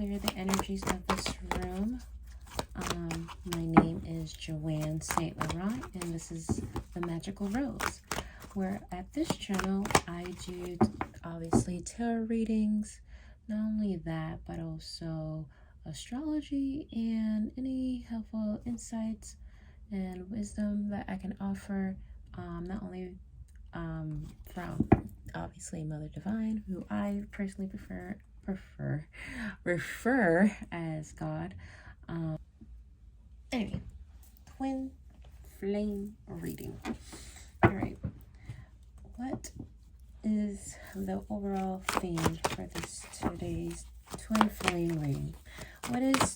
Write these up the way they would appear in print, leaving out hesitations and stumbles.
clear the energies of this room. My name is Joanne St. Laurent, and this is The Magical Rose, where at this channel I do obviously tarot readings, not only that, but also astrology and any helpful insights and wisdom that I can offer, not only from obviously Mother Divine, who I personally refer as God. Anyway, twin flame reading. All right, what is the overall theme for this today's twin flame reading? What is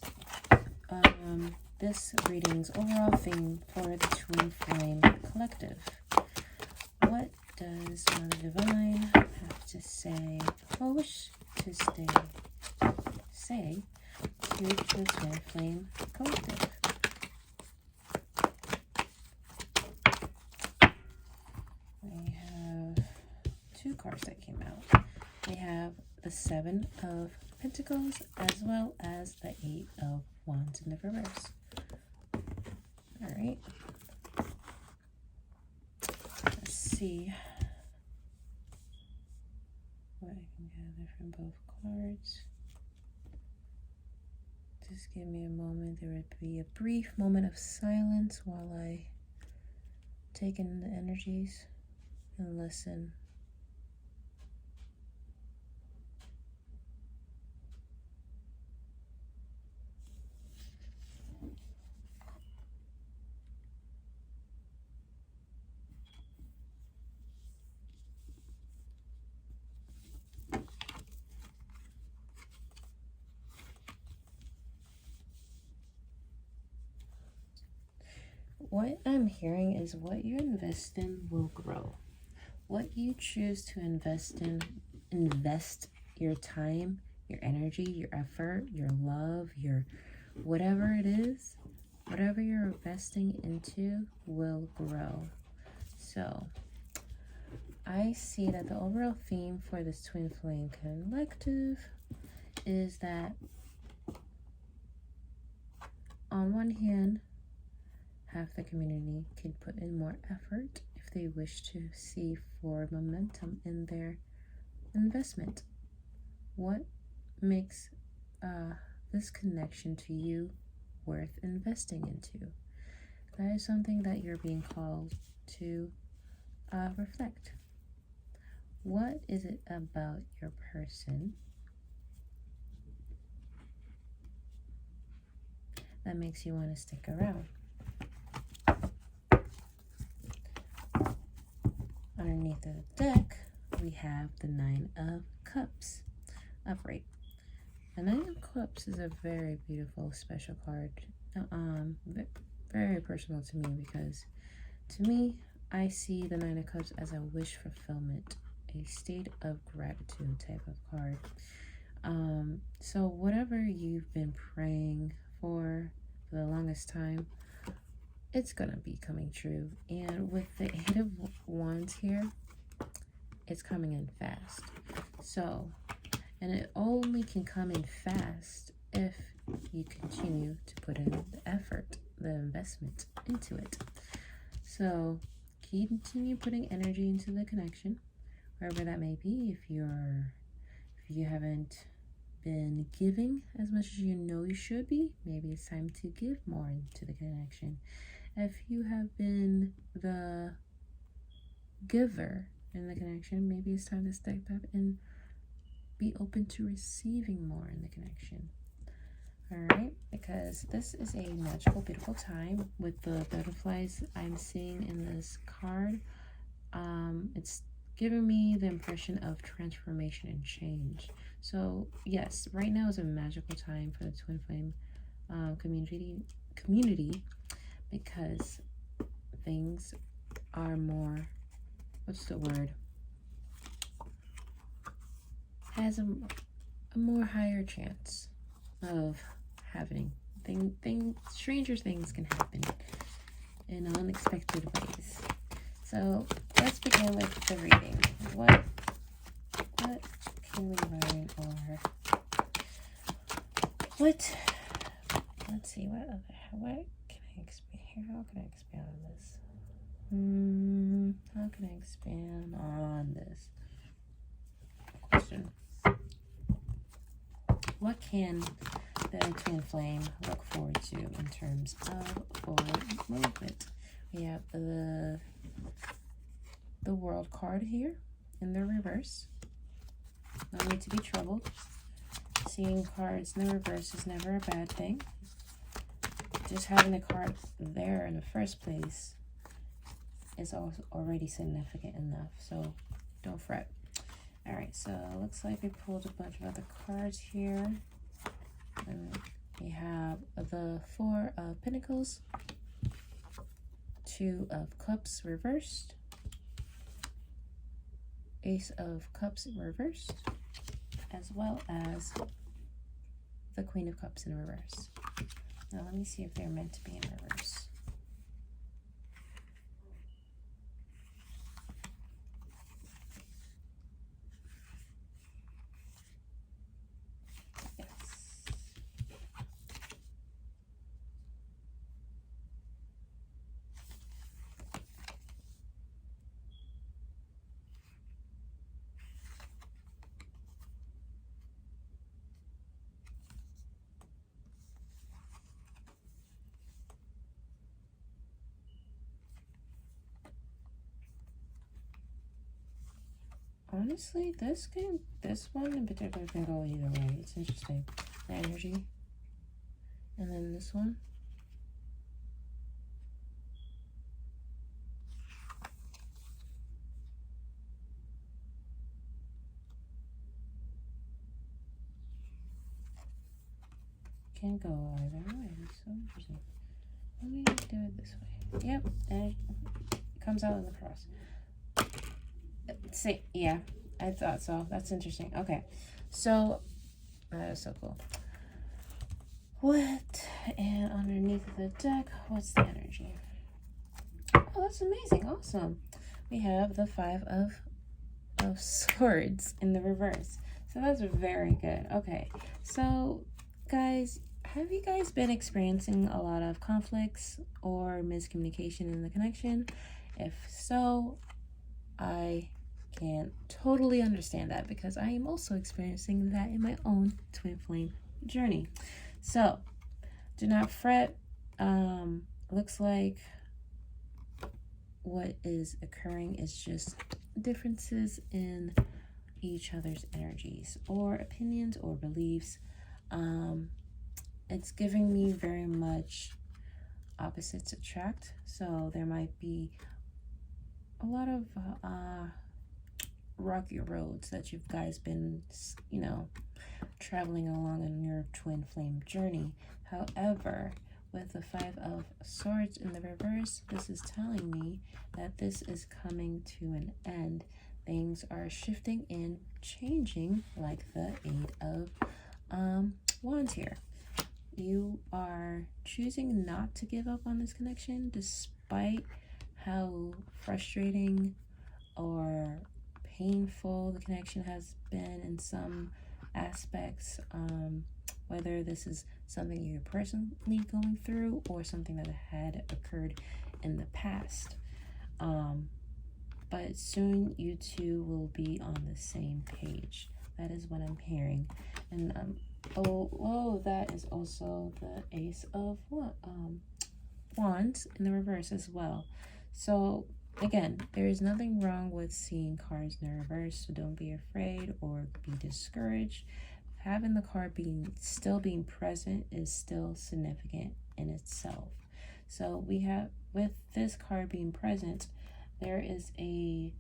this reading's overall theme for the twin flame collective? What does Mother Divine have to say, or wish to say to the twin flame collective? We have two cards that came out. We have the Seven of Pentacles as well as the Eight of Wands in the reverse. All right. Let's see what I can gather from both cards. Just give me a moment. There would be a brief moment of silence while I take in the energies and listen. What I'm hearing is what you invest in will grow. What you choose to invest in, invest your time, your energy, your effort, your love, your whatever it is, whatever you're investing into will grow. So I see that the overall theme for this twin flame collective is that on one hand, half the community can put in more effort if they wish to see forward momentum in their investment. What makes this connection to you worth investing into? That is something that you're being called to reflect. What is it about your person that makes you want to stick around? Underneath the deck, we have the Nine of Cups upright. The Nine of Cups is a very beautiful, special card. Very personal to me because, to me, I see the Nine of Cups as a wish fulfillment, a state of gratitude type of card. So whatever you've been praying for the longest time, it's gonna be coming true. And with the Eight of Wands here, it's coming in fast. So, and it only can come in fast if you continue to put in the effort, the investment into it. So continue putting energy into the connection, wherever that may be. If you haven't been giving as much as you know you should be, maybe it's time to give more into the connection. If you have been the giver in the connection, maybe it's time to step up and be open to receiving more in the connection. All right, because this is a magical, beautiful time with the butterflies I'm seeing in this card. It's giving me the impression of transformation and change. So yes, right now is a magical time for the twin flame community because things are more, what's the word, has a more higher chance of having stranger things can happen in unexpected ways. So let's begin with the reading. What can we learn or What? Let's see, what can I expand here? How can I expand on this? How can I expand on this question? What can the twin flame look forward to in terms of forward movement? We have the World card here in the reverse. No need to be troubled. Seeing cards in the reverse is never a bad thing. Just having the card there in the first place is also already significant enough, so don't fret. All right, so it looks like we pulled a bunch of other cards here. And we have the Four of Pentacles, Two of Cups reversed, Ace of Cups reversed, as well as the Queen of Cups in reverse. Now let me see if they're meant to be in reverse. Honestly, this one in particular can go either way. It's interesting. The energy. And then this one. Can go either way. It's so interesting. Let me do it this way. Yep, and it comes out in the cross. See, yeah, I thought so. That's interesting. Okay, so that is so cool. What? And underneath the deck, what's the energy? Oh, that's amazing. Awesome. We have the Five of Swords in the reverse. So that's very good. Okay, so guys, have you guys been experiencing a lot of conflicts or miscommunication in the connection? If so, I can totally understand that because I am also experiencing that in my own twin flame journey. So do not fret. Looks like what is occurring is just differences in each other's energies or opinions or beliefs. It's giving me very much opposites attract, so there might be a lot of rocky roads that you guys been, traveling along on your twin flame journey. However, with the Five of Swords in the reverse, this is telling me that this is coming to an end. Things are shifting and changing, like the Eight of Wands here. You are choosing not to give up on this connection despite how frustrating or painful the connection has been in some aspects, whether this is something you're personally going through or something that had occurred in the past. But soon you two will be on the same page. That is what I'm hearing. And that is also the Ace of Wands in the reverse as well. So again, there is nothing wrong with seeing cards in the reverse, so don't be afraid or be discouraged. Having the card still being present is still significant in itself. So we have, with this card being present, there is a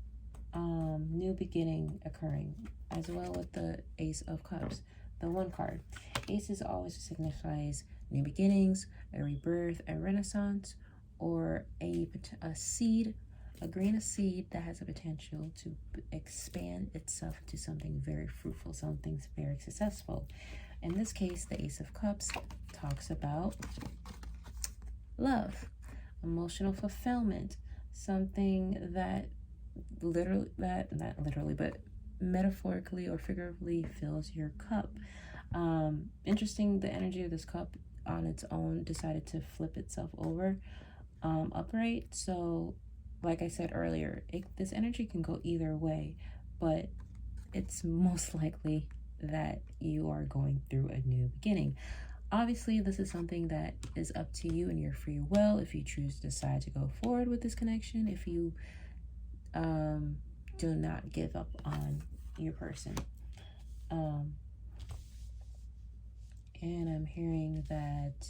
new beginning occurring, as well with the Ace of Cups, the one card. Aces always signifies new beginnings, a rebirth, a renaissance, or a seed, a grain of seed that has a potential to expand itself to something very fruitful, something very successful. In this case, the Ace of Cups talks about love, emotional fulfillment, something that not literally, but metaphorically or figuratively fills your cup. Interesting, the energy of this cup on its own decided to flip itself over upright. So, like I said earlier, this energy can go either way, but it's most likely that you are going through a new beginning. Obviously, this is something that is up to you and your free will if you choose to decide to go forward with this connection, if you do not give up on your person. And I'm hearing that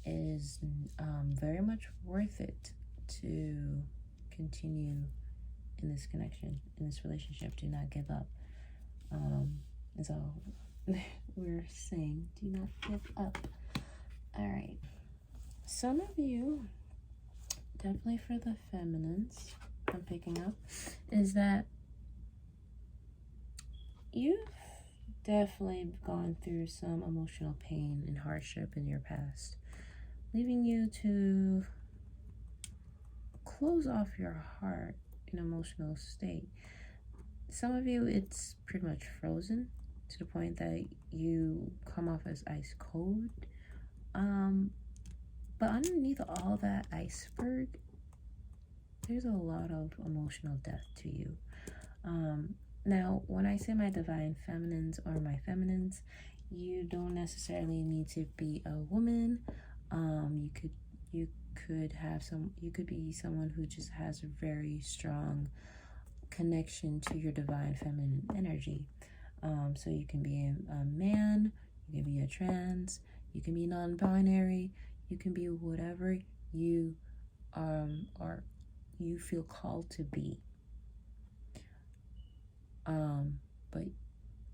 it is very much worth it to continue in this connection, in this relationship. Do not give up. And so we're saying, do not give up. All right. Some of you, definitely for the feminines, I'm picking up, is that you've definitely gone through some emotional pain and hardship in your past, leaving you to close off your heart in emotional state. Some of you, it's pretty much frozen to the point that you come off as ice cold. But underneath all that iceberg, there's a lot of emotional depth to you. Now, when I say my divine feminines or my feminines, you don't necessarily need to be a woman. You could be someone who just has a very strong connection to your divine feminine energy. So you can be a man, you can be a trans, you can be non-binary, you can be whatever you you feel called to be. But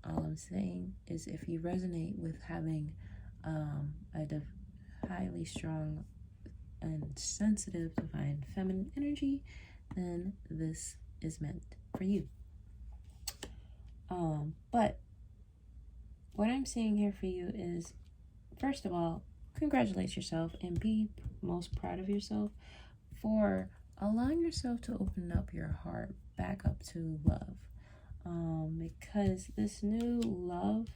all I'm saying is, if you resonate with having a highly strong and sensitive divine feminine energy, then this is meant for you. But what I'm saying here for you is, first of all, congratulate yourself and be most proud of yourself for allowing yourself to open up your heart back up to love. Because this new love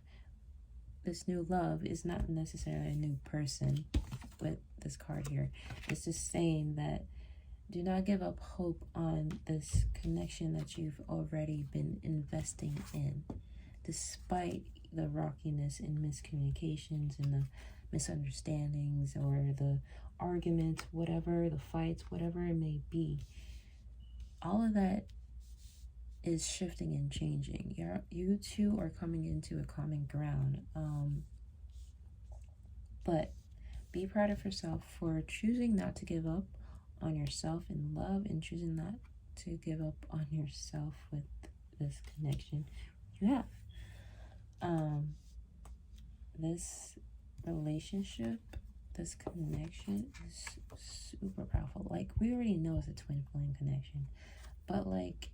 is not necessarily a new person with this card here. It's just saying that do not give up hope on this connection that you've already been investing in, despite the rockiness and miscommunications and the misunderstandings or the arguments, whatever, the fights, whatever it may be. All of that is shifting and changing. You two are coming into a common ground. But be proud of yourself for choosing not to give up on yourself in love and choosing not to give up on yourself with this connection you have. This relationship, this connection is super powerful. Like, we already know it's a twin flame connection, but like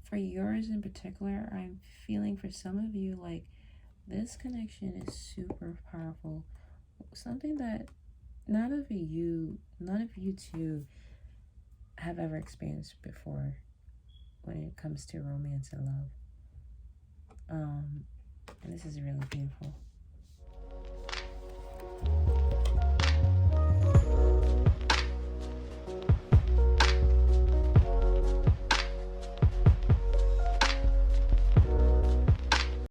for yours in particular, I'm feeling for some of you like this connection is super powerful. Something that none of you two have ever experienced before when it comes to romance and love. And this is really beautiful.